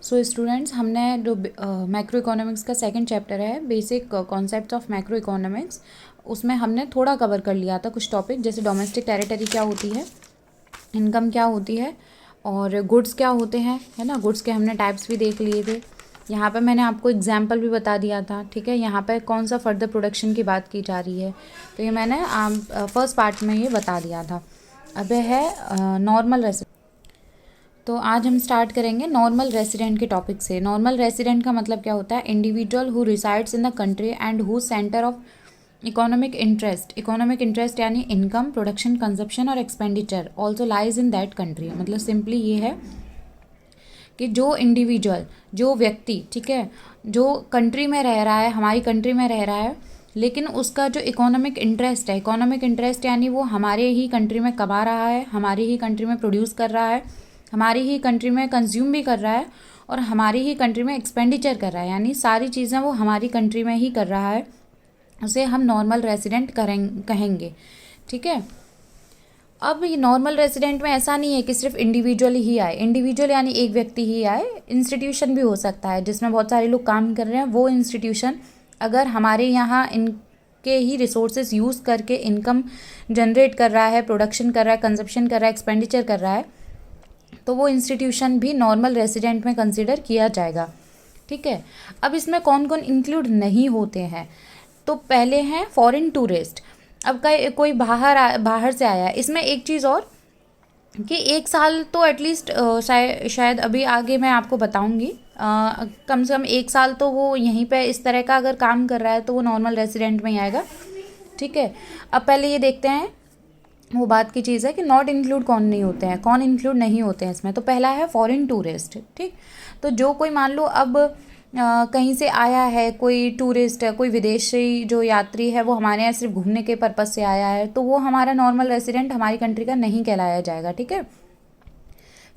So students, हमने जो macro economics का सेकंड चैप्टर है, basic concepts of macro economics, उसमें हमने थोड़ा कवर कर लिया था कुछ टॉपिक, जैसे डोमेस्टिक टेरिटरी क्या होती है, इनकम क्या होती है, और गुड्स क्या होते हैं, है ना। गुड्स के हमने टाइप्स भी देख लिए थे। यहाँ पे मैंने आपको एग्जाम्पल भी बता दिया था, ठीक है। यहाँ पे कौन सा फर्दर प्रोडक्शन की बात की जा रही है, तो ये मैंने फर्स्ट पार्ट में ये बता दिया था। अब है नॉर्मल रेसिडेंट। तो आज हम स्टार्ट करेंगे नॉर्मल रेसिडेंट के टॉपिक से। नॉर्मल रेसिडेंट का मतलब क्या होता है? Individual who resides in the country and who centre of economic interest, economic interest यानी इनकम, प्रोडक्शन, कंजप्शन और expenditure also lies in that country. मतलब सिंपली ये है कि जो इंडिविजुअल, जो व्यक्ति, ठीक है, जो कंट्री में रह रहा है, हमारी कंट्री में रह रहा है, लेकिन उसका जो इकोनॉमिक इंटरेस्ट है, इकोनॉमिक इंटरेस्ट यानी वो हमारे ही कंट्री में कमा रहा है, हमारी ही कंट्री में प्रोड्यूस कर रहा है, हमारी ही कंट्री में कंज्यूम भी कर रहा है और हमारी ही कंट्री में एक्सपेंडिचर कर रहा है, यानी सारी चीज़ें वो हमारी कंट्री में ही कर रहा है, उसे हम नॉर्मल रेसिडेंट कहेंगे, ठीक है। अब ये नॉर्मल रेसिडेंट में ऐसा नहीं है कि सिर्फ इंडिविजुअल ही आए, इंडिविजुअल यानी एक व्यक्ति ही आए, इंस्टीट्यूशन भी हो सकता है जिसमें बहुत सारे लोग काम कर रहे हैं। वो इंस्टीट्यूशन अगर हमारे यहाँ इनके ही रिसोर्सेज यूज़ करके इनकम जनरेट कर रहा है, प्रोडक्शन कर रहा है, कंजप्शन कर रहा है, एक्सपेंडिचर कर रहा है, तो वो इंस्टीट्यूशन भी नॉर्मल रेसिडेंट में कंसिडर किया जाएगा, ठीक है। अब इसमें कौन कौन इंक्लूड नहीं होते हैं, तो पहले हैं फॉरेन टूरिस्ट। अब कोई बाहर से आया है, इसमें एक चीज़ और कि एक साल तो एटलीस्ट शायद अभी आगे मैं आपको बताऊंगी, कम से कम एक साल तो वो यहीं पे इस तरह का अगर काम कर रहा है तो वो नॉर्मल रेसिडेंट में ही आएगा, ठीक है। अब पहले ये देखते हैं, वो बात की चीज़ है कि नॉट इंक्लूड कौन नहीं होते हैं, कौन इंक्लूड नहीं होते हैं इसमें। तो पहला है फॉरेन टूरिस्ट, ठीक। तो जो कोई मान लो अब कहीं से आया है, कोई टूरिस्ट है, कोई विदेशी जो यात्री है, वो हमारे यहाँ सिर्फ घूमने के पर्पज़ से आया है, तो वो हमारा नॉर्मल रेसिडेंट हमारी कंट्री का नहीं कहलाया जाएगा, ठीक है।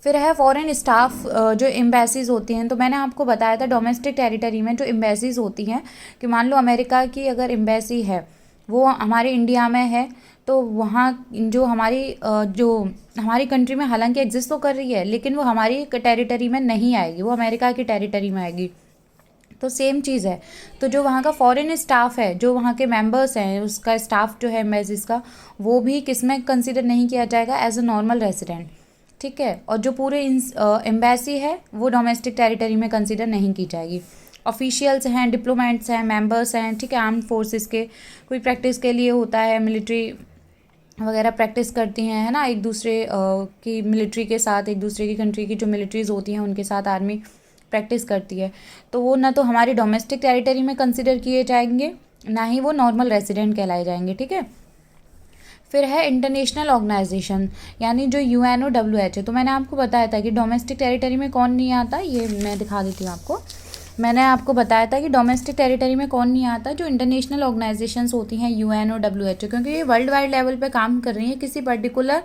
फिर है फॉरेन स्टाफ, जो एम्बेसीज होती हैं। तो मैंने आपको बताया था डोमेस्टिक टेरिटरी में जो एम्बेसीज होती हैं, कि मान लो अमेरिका की अगर एम्बेसी है, वो हमारे इंडिया में है, तो वहाँ जो हमारी कंट्री में हालांकि एग्जिस्ट तो कर रही है, लेकिन वो हमारी टेरिटरी में नहीं आएगी, वो अमेरिका की टेरिटरी में आएगी। तो सेम चीज़ है। तो जो वहाँ का फॉरेन स्टाफ है, जो वहाँ के मेंबर्स हैं, उसका स्टाफ जो है एम्बेसीज का, वो भी किस में कंसिडर नहीं किया जाएगा? एज अ नॉर्मल रेसिडेंट, ठीक है। और जो पूरे एम्बेसी है वो डोमेस्टिक टेरिटरी में कंसिडर नहीं की जाएगी। ऑफिशियल्स हैं, डिप्लोमेट्स हैं, मेंबर्स हैं, ठीक है, आर्म फोर्सेस के, कोई प्रैक्टिस के लिए होता है, मिलिट्री वगैरह प्रैक्टिस करती हैं, है ना, एक दूसरे की मिलिट्री के साथ, एक दूसरे की कंट्री की जो मिलिट्रीज़ होती हैं उनके साथ आर्मी प्रैक्टिस करती है, तो वो ना तो हमारी डोमेस्टिक टेरिटरी में कंसिडर किए जाएंगे, ना ही वो नॉर्मल रेसिडेंट कहलाए जाएंगे, ठीक है। फिर है इंटरनेशनल ऑर्गेनाइजेशन, यानी जो UNOWH। तो मैंने आपको बताया था कि डोमेस्टिक टेरिटरी में कौन नहीं आता, ये मैं दिखा देती हूँ आपको। मैंने आपको बताया था कि डोमेस्टिक टेरिटरी में कौन नहीं आता, जो इंटरनेशनल ऑर्गेनाइजेशंस होती हैं UNOWH, क्योंकि ये वर्ल्ड वाइड लेवल पे काम कर रही हैं, किसी पर्टिकुलर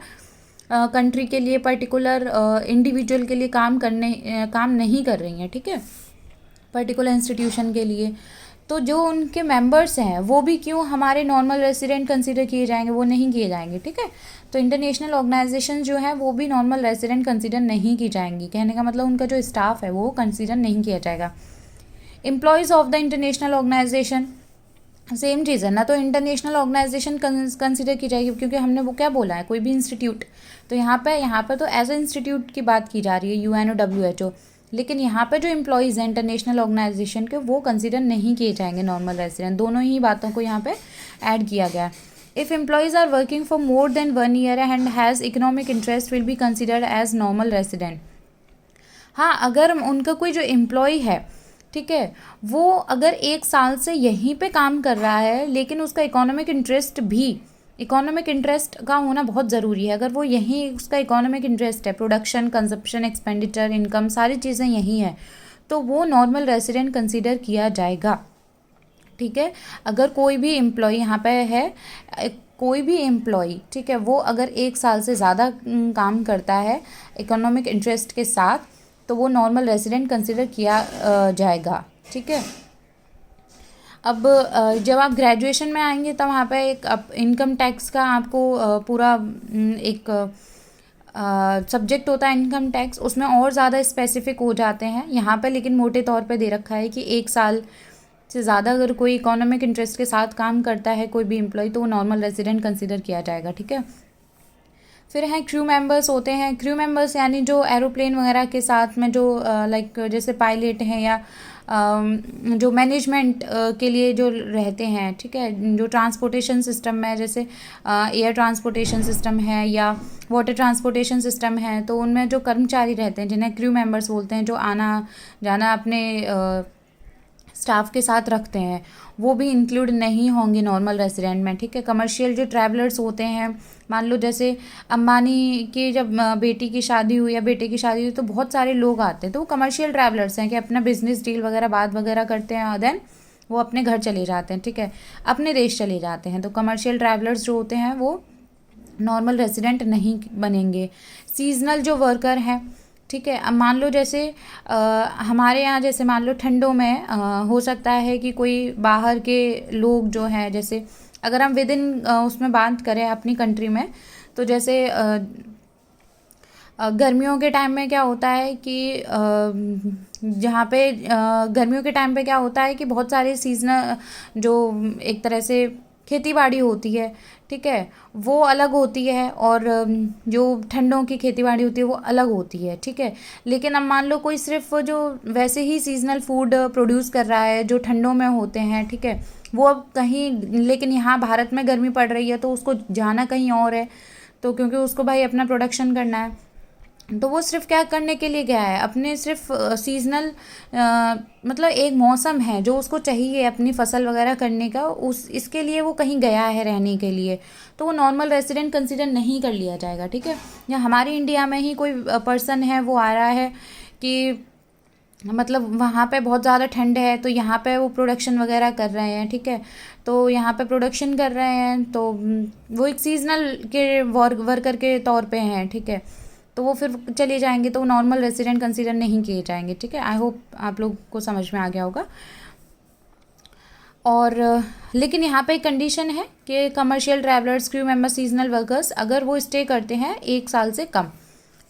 कंट्री के लिए, पर्टिकुलर इंडिविजुअल के लिए काम नहीं कर रही हैं, ठीक है, पर्टिकुलर इंस्टीट्यूशन के लिए। तो जो उनके मेंबर्स हैं वो भी क्यों हमारे नॉर्मल रेसिडेंट कंसीडर किए जाएंगे? वो नहीं किए जाएंगे, ठीक है। तो इंटरनेशनल ऑर्गेनाइजेशन जो है वो भी नॉर्मल रेसिडेंट कंसीडर नहीं की जाएंगी, कहने का मतलब उनका जो स्टाफ है वो कंसीडर नहीं किया जाएगा। Employees of the international organization, same चीज़ है ना, तो इंटरनेशनल ऑर्गेनाइजेशन कंसिडर की जाएगी, क्योंकि हमने वो क्या बोला है, कोई भी इंस्टीट्यूट। तो यहाँ पे तो एज ए इंस्टीट्यूट की बात की जा रही है, UNOWH, लेकिन यहाँ पे जो एम्प्लॉयज़ हैं इंटरनेशनल ऑर्गेनाइजेशन के, वो कंसिडर नहीं किए जाएंगे नॉर्मल रेसिडेंट। दोनों ही बातों को यहाँ पे ऐड किया गया है। If employees are working for more than 1 year and has economic interest will be considered as normal resident. हाँ, अगर उनका कोई जो एम्प्लॉय है, ठीक है, वो अगर 1 साल से यहीं पे काम कर रहा है, लेकिन उसका इकोनॉमिक इंटरेस्ट का होना बहुत ज़रूरी है। अगर वो यहीं उसका इकोनॉमिक इंटरेस्ट है, प्रोडक्शन, कंजप्शन, एक्सपेंडिचर, इनकम, सारी चीज़ें यहीं हैं, तो वो नॉर्मल रेसिडेंट कंसीडर किया जाएगा, ठीक है। अगर कोई भी एम्प्लॉय यहाँ पे है, कोई भी एम्प्लॉय, ठीक है, वो अगर 1 साल से ज़्यादा काम करता है इकोनॉमिक इंटरेस्ट के साथ, तो वो नॉर्मल रेसिडेंट कंसिडर किया जाएगा, ठीक है। अब जब आप ग्रेजुएशन में आएंगे तब वहाँ पे एक इनकम टैक्स का आपको पूरा एक सब्जेक्ट होता है इनकम टैक्स, उसमें और ज़्यादा स्पेसिफिक हो जाते हैं। यहाँ पे लेकिन मोटे तौर पे दे रखा है कि 1 साल से ज़्यादा अगर कोई इकोनॉमिक इंटरेस्ट के साथ काम करता है कोई भी एम्प्लॉय, तो वो नॉर्मल रेजिडेंट कंसिडर किया जाएगा, ठीक है। फिर हैं क्रू मेंबर्स होते हैं। क्रू मेंबर्स यानी जो एरोप्लेन वगैरह के साथ में जो लाइक जैसे पायलट हैं या जो मैनेजमेंट के लिए जो रहते हैं, ठीक है, जो ट्रांसपोर्टेशन सिस्टम में जैसे एयर ट्रांसपोर्टेशन सिस्टम है या वाटर ट्रांसपोर्टेशन सिस्टम है, तो उनमें जो कर्मचारी रहते हैं जिन्हें क्रू मेंबर्स बोलते हैं, जो आना जाना अपने स्टाफ के साथ रखते हैं, वो भी इंक्लूड नहीं होंगे नॉर्मल रेसिडेंट में, ठीक है। कमर्शियल जो ट्रैवलर्स होते हैं, मान लो जैसे अंबानी की जब बेटी की शादी हुई या बेटे की शादी हुई तो बहुत सारे लोग आते हैं, तो वो कमर्शियल ट्रैवलर्स हैं कि अपना बिजनेस डील वगैरह बात वगैरह करते हैं और देन वो अपने घर चले जाते हैं, ठीक है, अपने देश चले जाते हैं। तो कमर्शियल ट्रैवलर्स जो होते हैं वो नॉर्मल रेसिडेंट नहीं बनेंगे। सीजनल जो वर्कर हैं, ठीक है, अब मान लो जैसे हमारे यहाँ जैसे मान लो ठंडों में हो सकता है कि कोई बाहर के लोग जो हैं, जैसे अगर हम विद इन उसमें बात करें अपनी कंट्री में, तो जैसे गर्मियों के टाइम में क्या होता है कि जहाँ पे गर्मियों के टाइम पे क्या होता है कि बहुत सारे सीजनल जो एक तरह से खेती बाड़ी होती है, ठीक है, वो अलग होती है और जो ठंडों की खेती बाड़ी होती है वो अलग होती है, ठीक है। लेकिन अब मान लो कोई सिर्फ जो वैसे ही सीजनल फूड प्रोड्यूस कर रहा है जो ठंडों में होते हैं, ठीक है, वो अब कहीं, लेकिन यहाँ भारत में गर्मी पड़ रही है तो उसको जाना कहीं और है, तो क्योंकि उसको भाई अपना प्रोडक्शन करना है, तो वो सिर्फ क्या करने के लिए गया है, अपने सिर्फ सीजनल मतलब एक मौसम है जो उसको चाहिए अपनी फसल वगैरह करने का, उस इसके लिए वो कहीं गया है रहने के लिए, तो वो नॉर्मल रेसिडेंट कंसिडर नहीं कर लिया जाएगा, ठीक है। या हमारे इंडिया में ही कोई पर्सन है वो आ रहा है कि मतलब वहाँ पे बहुत ज़्यादा ठंड है तो यहाँ पे वो प्रोडक्शन वगैरह कर रहे हैं, ठीक है, तो यहाँ पे प्रोडक्शन कर रहे हैं तो वो एक सीजनल के वर्कर के तौर पे हैं, ठीक है, तो वो फिर चले जाएंगे, तो वो नॉर्मल रेसिडेंट कंसीडर नहीं किए जाएंगे, ठीक है। आई होप आप लोग को समझ में आ गया होगा। और लेकिन यहाँ पे एक कंडीशन है कि commercial travellers, crew member, seasonal workers अगर वो स्टे करते हैं 1 साल से कम,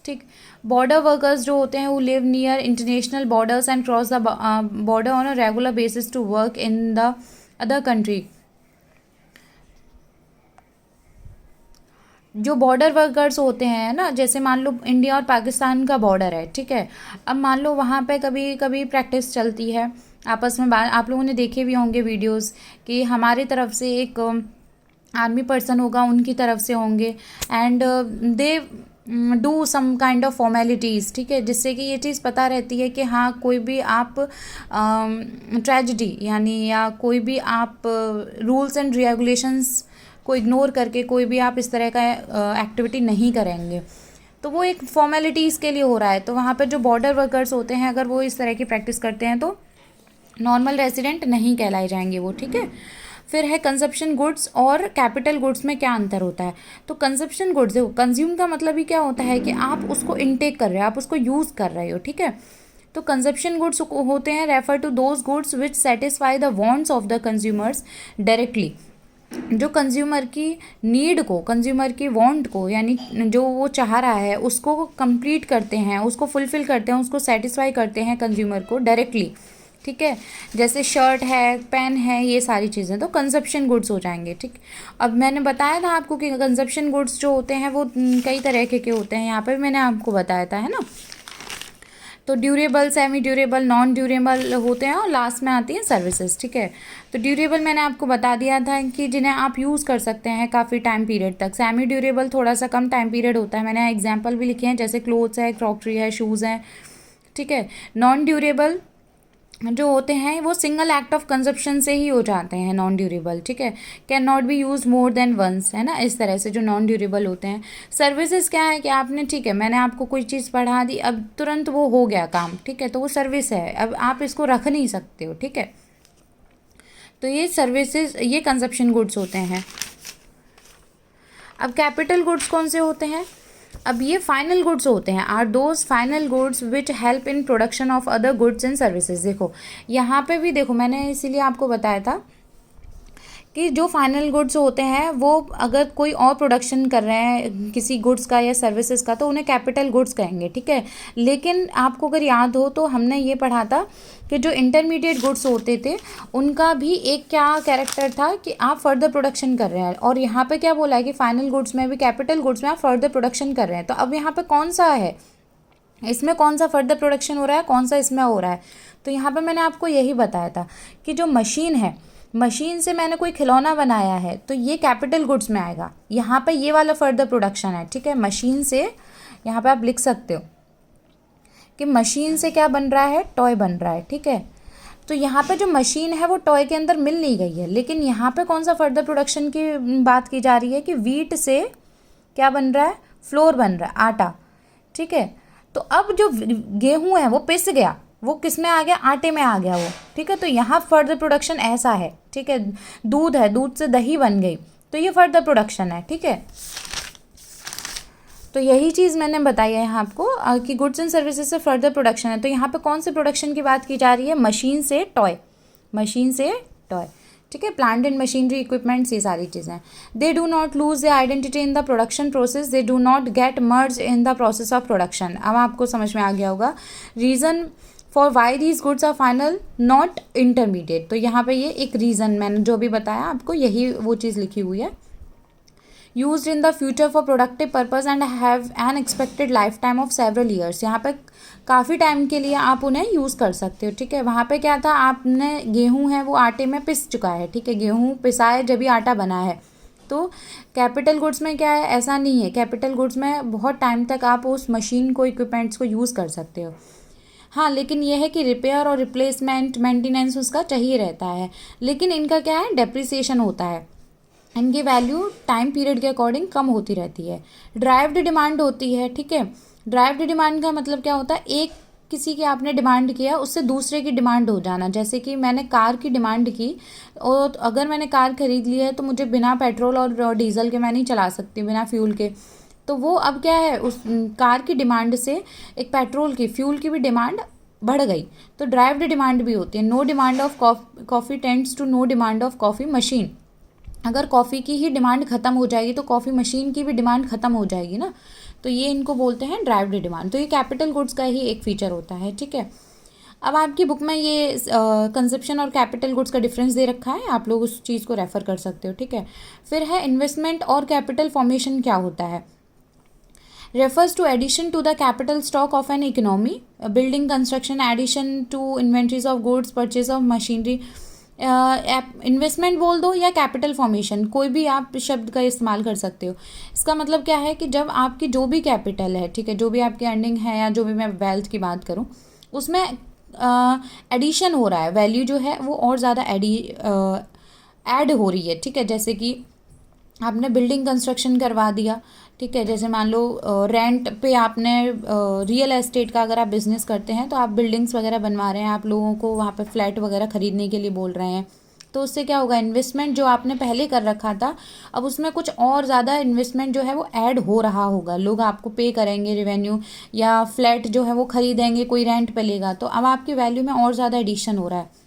ठीक। बॉर्डर वर्कर्स जो होते हैं वो live near international borders and cross the border on a regular basis to work in the other country. जो बॉर्डर वर्कर्स होते हैं ना, जैसे मान लो इंडिया और पाकिस्तान का बॉर्डर है, ठीक है, अब मान लो वहाँ पे कभी कभी प्रैक्टिस चलती है आपस में, आप लोगों ने देखे भी होंगे वीडियोस कि हमारी तरफ से एक आर्मी पर्सन होगा, उनकी तरफ से होंगे, and they do some kind of formalities, ठीक है, जिससे कि ये चीज़ पता रहती है कि हाँ कोई भी आप ट्रेजिडी यानी या कोई भी आप रूल्स एंड रेगुलेशंस को इग्नोर करके कोई भी आप इस तरह का एक्टिविटी नहीं करेंगे, तो वो एक फॉर्मेलिटीज़ के लिए हो रहा है। तो वहाँ पर जो बॉर्डर वर्कर्स होते हैं अगर वो इस तरह की प्रैक्टिस करते हैं तो नॉर्मल रेसिडेंट नहीं कहलाए जाएंगे वो, ठीक है। फिर है कंजप्शन गुड्स और कैपिटल गुड्स में क्या अंतर होता है। तो कंजप्शन गुड्स, देखो कंज्यूम का मतलब ही क्या होता है कि आप उसको इनटेक कर रहे हो, आप उसको यूज़ कर रहे हो, ठीक है। तो कंजप्शन गुड्स होते हैं refer to those goods which satisfy the wants of the consumers directly. जो कंज्यूमर की नीड को, कंज्यूमर की वांट को, यानी जो वो चाह रहा है उसको कंप्लीट करते हैं, उसको फुलफिल करते हैं, उसको सेटिस्फाई करते हैं कंज्यूमर को डायरेक्टली, ठीक है। जैसे शर्ट है, पेन है, ये सारी चीज़ें तो कंजप्शन गुड्स हो जाएंगे, ठीक। अब मैंने बताया था आपको कि कंजप्शन गुड्स जो होते हैं वो कई तरह के होते हैं, यहाँ पर मैंने आपको बताया था, है ना। तो durable, semi durable, non durable होते हैं और लास्ट में आती हैं सर्विसेज, ठीक है। तो ड्यूरेबल मैंने आपको बता दिया था कि जिन्हें आप यूज़ कर सकते हैं काफ़ी टाइम पीरियड तक। सेमी ड्यूरेबल थोड़ा सा कम टाइम पीरियड होता है, मैंने एग्जांपल भी लिखे हैं, जैसे क्लोथ्स है, क्रॉकरी है, शूज़ हैं, ठीक है। नॉन ड्यूरेबल जो होते हैं वो सिंगल एक्ट ऑफ कंजप्शन से ही हो जाते हैं, नॉन ड्यूरेबल, ठीक है। Can not be use more than once, है ना, इस तरह से जो नॉन ड्यूरेबल होते हैं। सर्विसेज क्या है कि आपने, ठीक है, मैंने आपको कोई चीज़ पढ़ा दी, अब तुरंत वो हो गया काम, ठीक है, तो वो सर्विस है, अब आप इसको रख नहीं सकते हो, ठीक है। तो ये सर्विसेज, ये कंजप्शन गुड्स होते हैं। अब कैपिटल गुड्स कौन से होते हैं। अब ये फाइनल गुड्स होते हैं, are those final goods which help in production of other goods and services. देखो यहाँ पे भी देखो, मैंने इसीलिए आपको बताया था कि जो फाइनल गुड्स होते हैं वो अगर कोई और प्रोडक्शन कर रहे हैं किसी गुड्स का या सर्विसेज का तो उन्हें कैपिटल गुड्स कहेंगे, ठीक है। लेकिन आपको अगर याद हो तो हमने ये पढ़ा था कि जो इंटरमीडिएट गुड्स होते थे उनका भी एक क्या कैरेक्टर था कि आप फर्दर प्रोडक्शन कर रहे हैं, और यहाँ पे क्या बोला है कि फाइनल गुड्स में भी, कैपिटल गुड्स में आप फर्दर प्रोडक्शन कर रहे हैं। तो अब यहाँ पे कौन सा है, इसमें कौन सा फर्दर प्रोडक्शन हो रहा है, कौन सा इसमें हो रहा है। तो यहाँ पे मैंने आपको यही बताया था कि जो मशीन है, मशीन से मैंने कोई खिलौना बनाया है तो ये कैपिटल गुड्स में आएगा। यहाँ पे ये वाला फर्दर प्रोडक्शन है, ठीक है। मशीन से, यहाँ पे आप लिख सकते हो कि मशीन से क्या बन रहा है, टॉय बन रहा है, ठीक है। तो यहाँ पे जो मशीन है वो टॉय के अंदर मिल नहीं गई है, लेकिन यहाँ पे कौन सा फर्दर प्रोडक्शन की बात की जा रही है कि वीट से क्या बन रहा है, फ्लोर बन रहा है, आटा, ठीक है। तो अब जो गेहूं है वो पिस गया, वो किस में आ गया, आटे में आ गया वो, ठीक है। तो यहाँ फर्दर प्रोडक्शन ऐसा है, ठीक है। दूध है, दूध से दही बन गई, तो ये फर्दर प्रोडक्शन है, ठीक है। तो यही चीज़ मैंने बताई है यहाँ आपको कि गुड्स एंड सर्विसेज से फर्दर प्रोडक्शन है। तो यहाँ पे कौन से प्रोडक्शन की बात की जा रही है, मशीन से टॉय, मशीन से टॉय, ठीक है। प्लांट एंड मशीनरी इक्विपमेंट्स, ये सारी चीज़ें। They do not lose the identity in the production process, they do not get merge in the process of production. अब आपको समझ में आ गया होगा reason for why these goods are final not intermediate. तो यहाँ पे ये एक रीज़न मैंने जो भी बताया आपको, यही वो चीज़ लिखी हुई है। Use in the future for productive purpose and have an expected life time of several years. यहाँ पे काफ़ी टाइम के लिए आप उन्हें यूज़ कर सकते हो, ठीक है। वहाँ पे क्या था, आपने गेहूँ है वो आटे में पिस चुका है, ठीक है। गेहूँ पिसा है जब भी आटा बना है। तो कैपिटल गुड्स में क्या है, ऐसा नहीं है। कैपिटल गुड्स में बहुत टाइम तक आप उस मशीन को, इक्विपमेंट्स को यूज़ कर सकते हो। हाँ, लेकिन यह है कि रिपेयर और रिप्लेसमेंट, मेंटेनेंस उसका चाहिए रहता है। लेकिन इनका क्या है, डेप्रिसिएशन होता है, इनकी वैल्यू टाइम पीरियड के अकॉर्डिंग कम होती रहती है। ड्राइव्ड डिमांड होती है, ठीक है। ड्राइव्ड डिमांड का मतलब क्या होता है, एक किसी की आपने डिमांड किया, उससे दूसरे की डिमांड हो जाना। जैसे कि मैंने कार की डिमांड की, और अगर मैंने कार खरीद ली है तो मुझे बिना पेट्रोल और डीजल के मैं नहीं चला सकती, बिना फ्यूल के। तो वो अब क्या है, उस कार की डिमांड से एक पेट्रोल की, फ्यूल की भी डिमांड बढ़ गई। तो ड्राइव्ड डिमांड भी होती है। No demand of coffee tends to no demand of coffee machine. अगर कॉफ़ी की ही डिमांड ख़त्म हो जाएगी तो कॉफ़ी मशीन की भी डिमांड ख़त्म हो जाएगी ना। तो ये इनको बोलते हैं ड्राइव्ड डिमांड। तो ये कैपिटल गुड्स का ही एक फीचर होता है, ठीक है। अब आपकी बुक में ये कंजप्शन और कैपिटल गुड्स का डिफरेंस दे रखा है, आप लोग उस चीज़ को रेफ़र कर सकते हो, ठीक है। फिर है इन्वेस्टमेंट और कैपिटल फॉर्मेशन क्या होता है। Refers to addition to the capital stock of an economy, building construction, addition to inventories of goods, purchase of machinery. Investment बोल दो या कैपिटल फॉर्मेशन, कोई भी आप शब्द का इस्तेमाल कर सकते हो। इसका मतलब क्या है कि जब आपकी जो भी कैपिटल है, ठीक है, जो भी आपकी अर्निंग है या जो भी मैं वेल्थ की बात करूँ, उसमें एडिशन हो रहा है, वैल्यू जो है वो और ज़्यादा ऐड हो रही है, ठीक है। जैसे कि आपने बिल्डिंग कंस्ट्रक्शन करवा दिया, ठीक है। जैसे मान लो रेंट पे आपने रियल एस्टेट का अगर आप बिज़नेस करते हैं तो आप बिल्डिंग्स वगैरह बनवा रहे हैं, आप लोगों को वहाँ पे फ्लैट वगैरह ख़रीदने के लिए बोल रहे हैं। तो उससे क्या होगा, इन्वेस्टमेंट जो आपने पहले कर रखा था, अब उसमें कुछ और ज़्यादा इन्वेस्टमेंट जो है वो ऐड हो रहा होगा। लोग आपको पे करेंगे रेवेन्यू, या फ्लैट जो है वो ख़रीदेंगे, कोई रेंट पे लेगा, तो अब आपकी वैल्यू में और ज़्यादा एडिशन हो रहा है,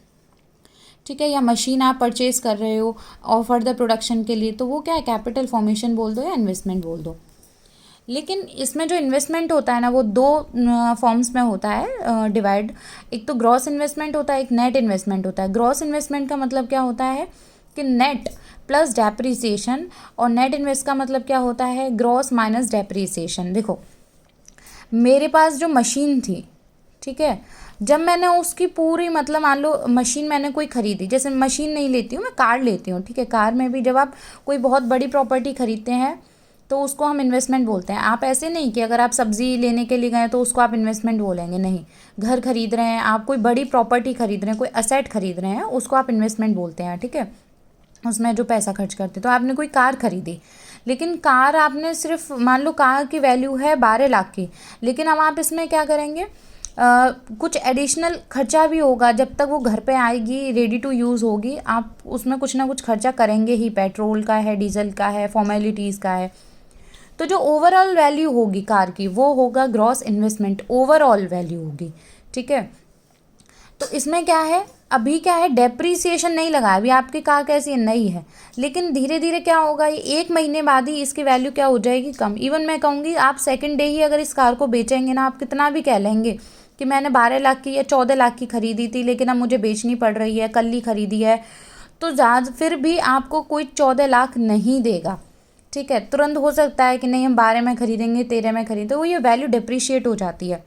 ठीक है। या मशीन आप परचेज़ कर रहे हो और फर्दर प्रोडक्शन के लिए, तो वो क्या है, कैपिटल फॉर्मेशन बोल दो या इन्वेस्टमेंट बोल दो। लेकिन इसमें जो इन्वेस्टमेंट होता है ना, वो दो फॉर्म्स में होता है डिवाइड। एक तो ग्रॉस इन्वेस्टमेंट होता है, एक नेट इन्वेस्टमेंट होता है। ग्रॉस इन्वेस्टमेंट का मतलब क्या होता है कि नेट प्लस डेप्रीसिएशन, और नेट इन्वेस्ट का मतलब क्या होता है, ग्रॉस माइनस डेप्रीसिएशन। देखो, मेरे पास जो मशीन थी, ठीक है, जब मैंने उसकी पूरी, मतलब मान लो मशीन मैंने कोई ख़रीदी, जैसे मशीन नहीं लेती हूँ मैं, कार लेती हूँ, ठीक है। कार में भी जब आप कोई बहुत बड़ी प्रॉपर्टी ख़रीदते हैं तो उसको हम इन्वेस्टमेंट बोलते हैं। आप ऐसे नहीं कि अगर आप सब्ज़ी लेने के लिए गए तो उसको आप इन्वेस्टमेंट बोलेंगे, नहीं। घर खरीद रहे हैं आप, कोई बड़ी प्रॉपर्टी खरीद रहे हैं, कोई असेट खरीद रहे हैं, उसको आप इन्वेस्टमेंट बोलते हैं, ठीक है। उसमें जो पैसा खर्च करते, तो आपने कोई कार खरीदी, लेकिन कार आपने सिर्फ, मान लो कार की वैल्यू है 12 लाख की, लेकिन अब आप इसमें क्या करेंगे, कुछ एडिशनल खर्चा भी होगा। जब तक वो घर पे आएगी, रेडी टू यूज़ होगी, आप उसमें कुछ ना कुछ खर्चा करेंगे ही। पेट्रोल का है, डीजल का है, फॉर्मेलिटीज़ का है। तो जो ओवरऑल वैल्यू होगी कार की, वो होगा ग्रॉस इन्वेस्टमेंट, ओवरऑल वैल्यू होगी, ठीक है। तो इसमें क्या है, अभी क्या है, डेप्रीसिएशन नहीं लगा है, अभी आपकी कार कैसी है, नई है, लेकिन धीरे धीरे क्या होगा, ये 1 महीने बाद ही इसकी वैल्यू क्या हो जाएगी, कम। इवन मैं कहूँगी आप सेकंड डे ही अगर इस कार को बेचेंगे ना, आप कितना भी कह लेंगे कि मैंने 12 लाख की या 14 लाख की खरीदी थी, लेकिन अब मुझे बेचनी पड़ रही है, कल ही खरीदी है, तो ज़्यादा फिर भी आपको कोई 14 लाख नहीं देगा, ठीक है। तुरंत हो सकता है कि नहीं हम 12 में खरीदेंगे, 13 में खरीदें, तो ये वैल्यू डिप्रिशिएट हो जाती है।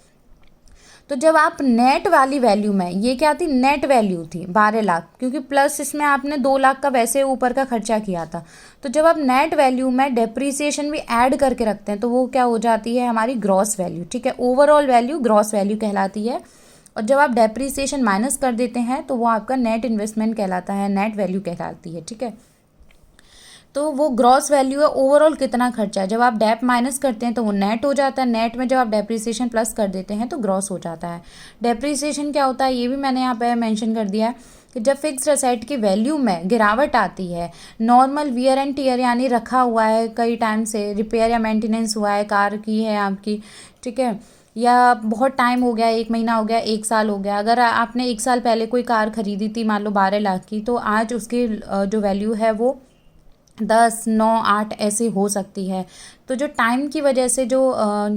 तो जब आप नेट वाली वैल्यू में, ये क्या थी, नेट वैल्यू थी 12 लाख, क्योंकि प्लस इसमें आपने 2 लाख का वैसे ऊपर का खर्चा किया था। तो जब आप नेट वैल्यू में डेप्रीसिएशन भी ऐड करके रखते हैं तो वो क्या हो जाती है, हमारी ग्रॉस वैल्यू, ठीक है। ओवरऑल वैल्यू ग्रॉस वैल्यू कहलाती है। और जब आप डेप्रीसिएशन माइनस कर देते हैं तो वो आपका नेट इन्वेस्टमेंट कहलाता है, नेट वैल्यू कहलाती है, ठीक है। तो वो ग्रॉस वैल्यू है, ओवरऑल कितना खर्चा है। जब आप डेप माइनस करते हैं तो वो नेट हो जाता है, नेट में जब आप डेप्रीसिएशन प्लस कर देते हैं तो ग्रॉस हो जाता है। डेप्रीसिएशन क्या होता है ये भी मैंने यहाँ पे मेंशन कर दिया है कि जब फिक्स्ड एसेट की वैल्यू में गिरावट आती है, नॉर्मल वियर एंड टीयर यानी रखा हुआ है कई टाइम से, रिपेयर या मेंटेनेंस हुआ है, कार की है आपकी, ठीक है, या बहुत टाइम हो गया, 1 महीना हो गया, 1 साल हो गया, अगर आपने 1 साल पहले कोई कार खरीदी थी मान लो 12 लाख की, तो आज उसकी जो वैल्यू है वो 10, 9, 8 ऐसे हो सकती है। तो जो टाइम की वजह से जो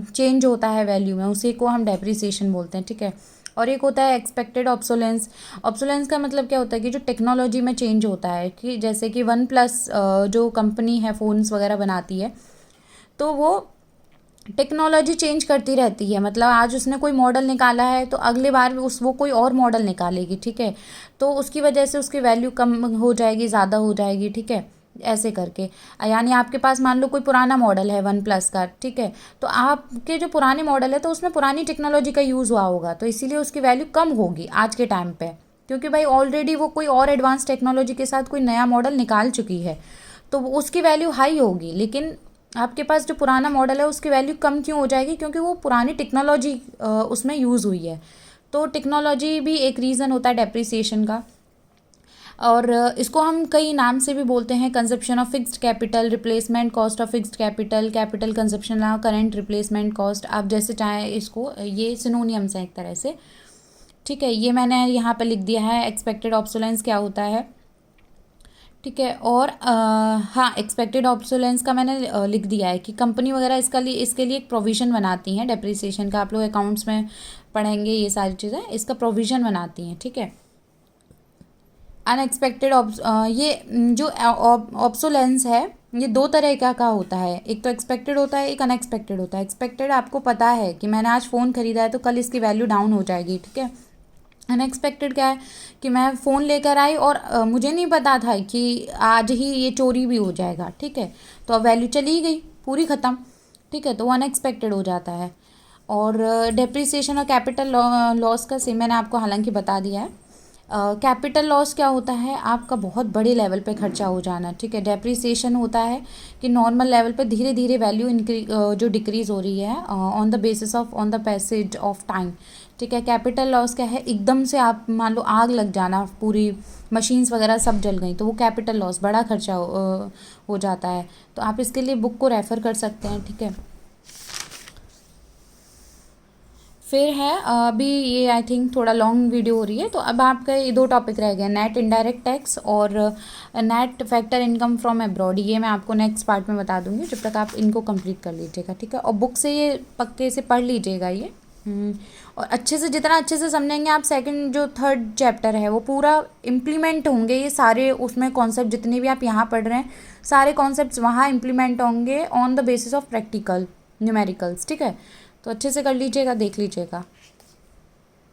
चेंज होता है वैल्यू में, उसी को हम डेप्रिसिएशन बोलते हैं, ठीक है। और एक होता है एक्सपेक्टेड ऑब्सोलेंस। ऑब्सोलेंस का मतलब क्या होता है कि जो टेक्नोलॉजी में चेंज होता है, कि जैसे कि वन प्लस जो कंपनी है फ़ोन्स वगैरह बनाती है, तो वो टेक्नोलॉजी चेंज करती रहती है। मतलब आज उसने कोई मॉडल निकाला है तो अगले बार वो कोई और मॉडल निकालेगी, ठीक है। तो उसकी वजह से उसकी वैल्यू कम हो जाएगी, ज़्यादा हो जाएगी, ठीक है, ऐसे करके। यानी आपके पास मान लो कोई पुराना मॉडल है वन प्लस का, ठीक है, तो आपके जो पुराने मॉडल है तो उसमें पुरानी टेक्नोलॉजी का यूज़ हुआ होगा, तो इसीलिए उसकी वैल्यू कम होगी आज के टाइम पे, क्योंकि भाई ऑलरेडी वो कोई और एडवांस टेक्नोलॉजी के साथ कोई नया मॉडल निकाल चुकी है, तो उसकी वैल्यू हाई होगी। लेकिन आपके पास जो पुराना मॉडल है उसकी वैल्यू कम क्यों हो जाएगी, क्योंकि वो पुरानी टेक्नोलॉजी उसमें यूज़ हुई है। तो टेक्नोलॉजी भी एक रीज़न होता है डेप्रिसिएशन का। और इसको हम कई नाम से भी बोलते हैं, consumption of fixed capital, replacement cost of fixed capital, capital consumption of current replacement cost, आप जैसे चाहें इसको, ये सिनोनियम्स हैं एक तरह से, ठीक है। ये मैंने यहाँ पे लिख दिया है एक्सपेक्टेड ऑब्सोलेंस क्या होता है, ठीक है। और हाँ, एक्सपेक्टेड ऑब्सोलेंस का मैंने लिख दिया है कि कंपनी वगैरह इसके लिए एक प्रोविज़न बनाती हैं डेप्रिसिएशन का, आप लोग अकाउंट्स में पढ़ेंगे ये सारी चीज़ें, इसका प्रोविज़न बनाती हैं, ठीक है। अनएक्सपेक्टेड ये जो ऑब्सोलेंस है ये 2 तरह का होता है, एक तो एक्सपेक्टेड होता है, एक अनएक्सपेक्टेड होता है। एक्सपेक्टेड आपको पता है कि मैंने आज फ़ोन ख़रीदा है तो कल इसकी वैल्यू डाउन हो जाएगी, ठीक है। अनएक्सपेक्टेड क्या है कि मैं फ़ोन लेकर आई और मुझे नहीं पता था कि आज ही ये चोरी भी हो जाएगा, ठीक है, तो अब वैल्यू चली गई, पूरी ख़त्म, ठीक है, तो वो अनएक्सपेक्टेड हो जाता है। और डेप्रिसिएशन और कैपिटल लॉस का सेम मैंने आपको हालांकि बता दिया है। कैपिटल लॉस क्या होता है, आपका बहुत बड़े लेवल पे खर्चा हो जाना, ठीक है। डेप्रिसिएशन होता है कि नॉर्मल लेवल पे धीरे धीरे वैल्यू जो डिक्रीज़ हो रही है on the basis of on the passage of time, ठीक है। कैपिटल लॉस क्या है, एकदम से आप मान लो आग लग जाना, पूरी मशीन्स वगैरह सब जल गई, तो वो कैपिटल लॉस, बड़ा खर्चा हो जाता है। तो आप इसके लिए बुक को रेफ़र कर सकते हैं, ठीक है। फिर है अभी ये आई थिंक थोड़ा लॉन्ग वीडियो हो रही है, तो अब आपका ये 2 टॉपिक रह गए, नेट इनडायरेक्ट टैक्स और net factor income from abroad. ये मैं आपको नेक्स्ट पार्ट में बता दूंगी, जब तक आप इनको कंप्लीट कर लीजिएगा, ठीक है। और बुक से ये पक्के से पढ़ लीजिएगा ये, और अच्छे से, जितना अच्छे से समझेंगे आप, सेकंड जो थर्ड चैप्टर है वो पूरा इम्प्लीमेंट होंगे ये सारे, उसमें कॉन्सेप्ट जितने भी आप यहाँ पढ़ रहे हैं सारे कॉन्सेप्ट्स वहाँ इम्प्लीमेंट होंगे on the basis of practical numericals, ठीक है। तो अच्छे से कर लीजिएगा, देख लीजिएगा।